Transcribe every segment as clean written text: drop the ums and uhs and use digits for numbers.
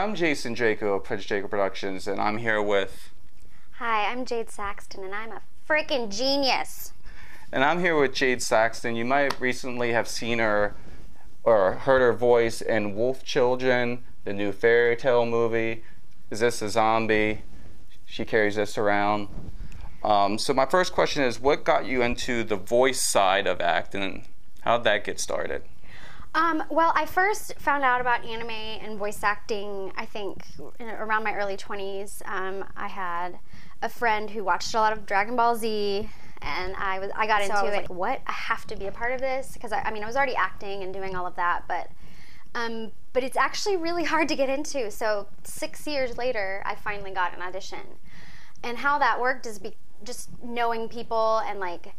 I'm Jason Draco of Prince Draco Productions, and I'm here with... Hi, I'm Jad Saxton, and I'm a freaking genius. And I'm here with Jad Saxton. You might recently have seen her or heard her voice in Wolf Children, the new fairy tale movie. Is This a Zombie? She carries this around. So my first question is, what got you into the voice side of acting? How'd that get started? Well, I first found out about anime and voice acting, I think, around my early 20s. I had a friend who watched a lot of Dragon Ball Z, and I got into it. Like, what? I have to be a part of this, because I was already acting and doing all of that, but it's actually really hard to get into. So 6 years later, I finally got an audition, and how that worked is just knowing people and like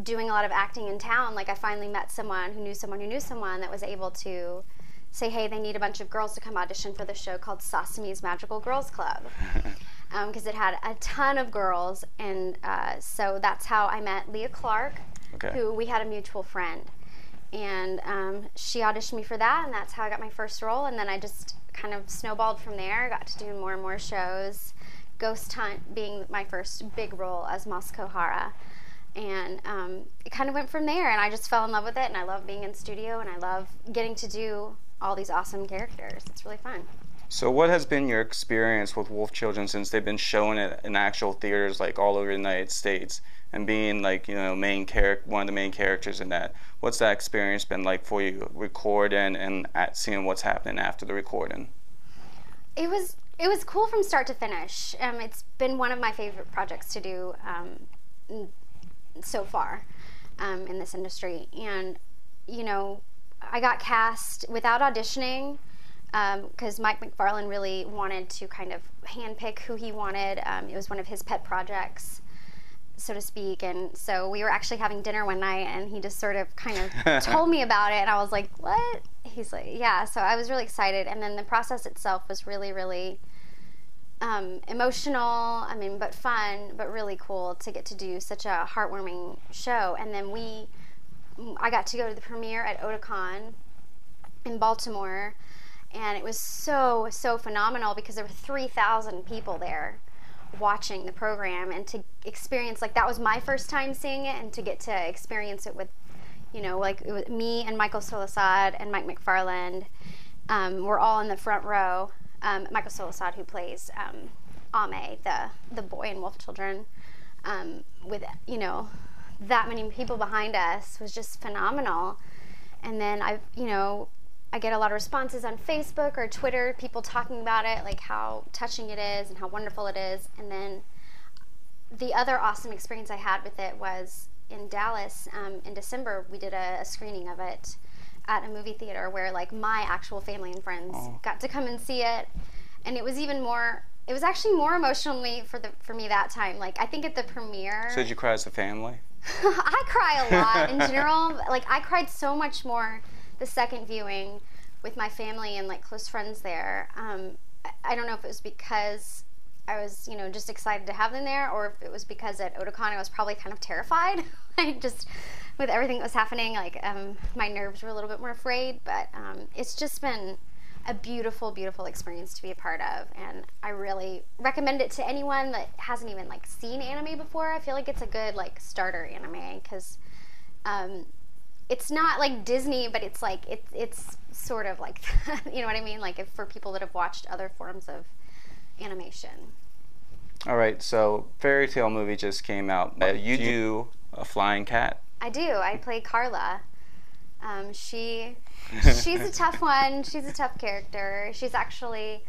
doing a lot of acting in town. Like, I finally met someone who knew someone who knew someone that was able to say, hey, they need a bunch of girls to come audition for this show called Sasame's Magical Girls Club, because it had a ton of girls. And so that's how I met Leah Clark, who we had a mutual friend, and she auditioned me for that, and that's how I got my first role. And then I just kind of snowballed from there. Got to do more and more shows, Ghost Hunt being my first big role as Moscow Hara. And it kind of went from there, and I just fell in love with it, and I love being in studio, and I love getting to do all these awesome characters. It's really fun. So what has been your experience with Wolf Children since they've been showing it in actual theaters like all over the United States, and being like, you know, one of the main characters in that? What's that experience been like for you, recording and seeing what's happening after the recording? It was cool from start to finish. It's been one of my favorite projects to do so far in this industry. And, you know, I got cast without auditioning because Mike McFarlane really wanted to kind of handpick who he wanted. It was one of his pet projects, so to speak. And so we were actually having dinner one night, and he just sort of kind of told me about it, and I was like, what? He's like, yeah. So I was really excited. And then the process itself was really, really emotional, but fun, but really cool to get to do such a heartwarming show. And then I got to go to the premiere at Otakon in Baltimore, and it was so phenomenal because there were 3,000 people there watching the program, and to experience, like, that was my first time seeing it, and to get to experience it with, you know, like, it was me and Michael Solisad and Mike McFarland. We're all in the front row. Michael Solisad, who plays Ame, the boy in Wolf Children, with, you know, that many people behind us, was just phenomenal. And then I get a lot of responses on Facebook or Twitter, people talking about it, like how touching it is and how wonderful it is. And then the other awesome experience I had with it was in Dallas in December. We did a screening of it at a movie theater where, like, my actual family and friends got to come and see it, and it was actually more emotional for me that time. Like, I think at the premiere... So did you cry as a family? I cry a lot in general. Like, I cried so much more the second viewing with my family and, like, close friends there. I don't know if it was because I was, you know, just excited to have them there, or if it was because at Otakon I was probably kind of terrified. With everything that was happening, like, my nerves were a little bit more afraid, but it's just been a beautiful, beautiful experience to be a part of, and I really recommend it to anyone that hasn't even, like, seen anime before. I feel like it's a good, like, starter anime, because it's not like Disney, but it's like, it's sort of like, you know what I mean? Like, for people that have watched other forms of animation. All right, so Fairy Tale movie just came out. You do a flying cat? I do. I play Carla. She's a tough one. She's a tough character. She's actually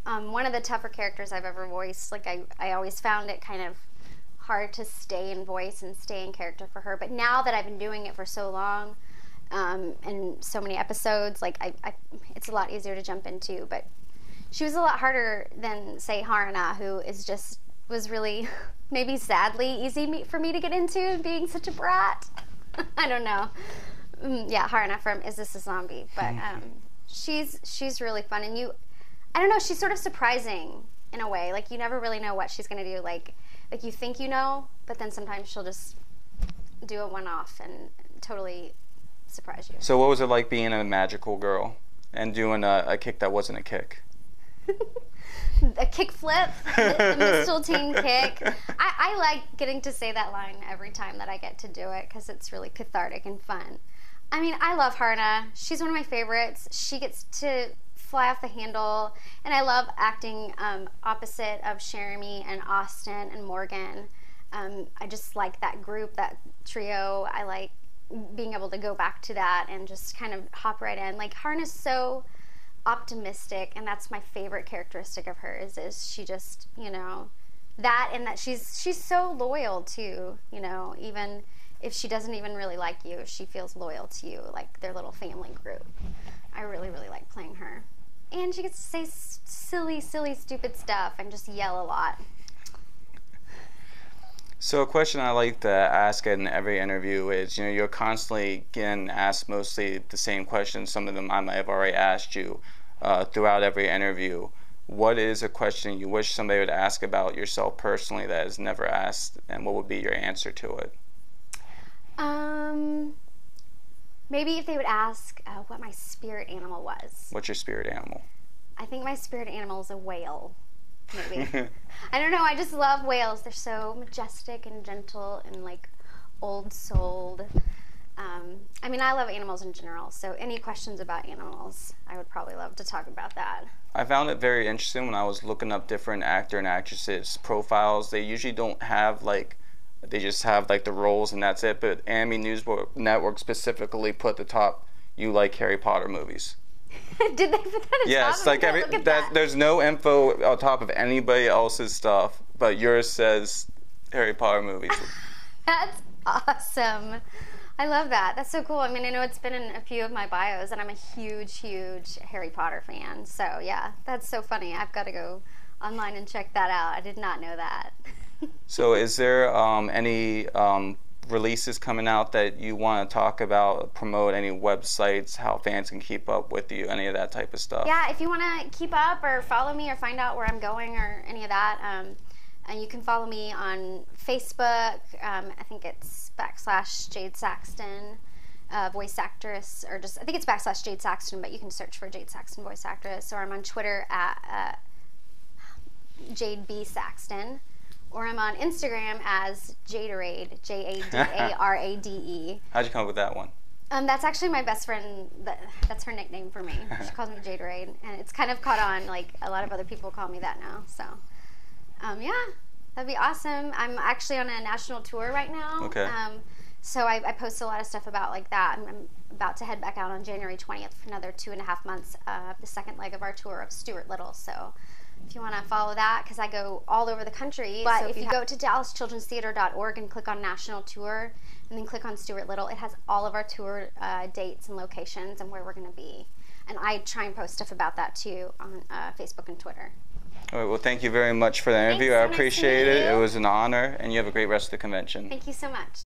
one of the tougher characters I've ever voiced. Like, I always found it kind of hard to stay in voice and stay in character for her. But now that I've been doing it for so long and so many episodes, like, it's a lot easier to jump into. But she was a lot harder than, say, Haruna, who was really... maybe sadly easy for me to get into, being such a brat. I don't know. Yeah, Haruna from Is This a Zombie? But she's really fun, and I don't know, she's sort of surprising in a way. Like, you never really know what she's going to do. Like you think you know, but then sometimes she'll just do a one-off and totally surprise you. So what was it like being a magical girl and doing a kick that wasn't a kick? A kick flip, the Mistletoe kick. I like getting to say that line every time that I get to do it because it's really cathartic and fun. I mean, I love Harna. She's one of my favorites. She gets to fly off the handle, and I love acting opposite of Jeremy and Austin and Morgan. I just like that group, that trio. I like being able to go back to that and just kind of hop right in. Like, Harna's so optimistic, and that's my favorite characteristic of hers, is she just, you know, that, and that she's so loyal too, you know, even if she doesn't even really like you, she feels loyal to you, like their little family group. I really, really like playing her. And she gets to say silly, stupid stuff and just yell a lot. So a question I like to ask in every interview is, you know, you're constantly getting asked mostly the same questions. Some of them I might have already asked you throughout every interview. What is a question you wish somebody would ask about yourself personally that is never asked, and what would be your answer to it? Maybe if they would ask what my spirit animal was. What's your spirit animal? I think my spirit animal is a whale. Maybe. I don't know, I just love whales. They're so majestic and gentle and like old-souled. I mean, I love animals in general, so any questions about animals, I would probably love to talk about that. I found it very interesting when I was looking up different actor and actresses' profiles. They usually don't have like, they just have like the roles and that's it, but Anime News Network specifically put the top, you like Harry Potter movies. Did they put that at yes, top? like that. There's no info on top of anybody else's stuff, but yours says Harry Potter movies. That's awesome. I love that. That's so cool. I mean, I know it's been in a few of my bios, and I'm a huge Harry Potter fan. So yeah, that's so funny. I've got to go online and check that out. I did not know that. So is there any releases coming out that you want to talk about, promote, any websites, how fans can keep up with you, any of that type of stuff? Yeah, if you want to keep up or follow me or find out where I'm going or any of that, and you can follow me on Facebook. I think it's /Jad Saxton, voice actress, or just, I think it's /Jad Saxton, but you can search for Jad Saxton, voice actress, or I'm on Twitter at Jade B. Saxton. Or I'm on Instagram as Jadarade, Jadarade. How'd you come up with that one? That's actually my best friend. That's her nickname for me. She calls me Jadarade, and it's kind of caught on. Like, a lot of other people call me that now. So, yeah, that'd be awesome. I'm actually on a national tour right now. Okay. So I post a lot of stuff about like that. I'm about to head back out on January 20th for another 2.5 months, the second leg of our tour of Stuart Little. So if you want to follow that, because I go all over the country. But so if you go to DallasChildren'sTheater.org and click on National Tour, and then click on Stuart Little, it has all of our tour dates and locations and where we're going to be. And I try and post stuff about that too on Facebook and Twitter. All right, well, thank you very much for the interview. Thanks, I appreciate it. It was an honor, and you have a great rest of the convention. Thank you so much.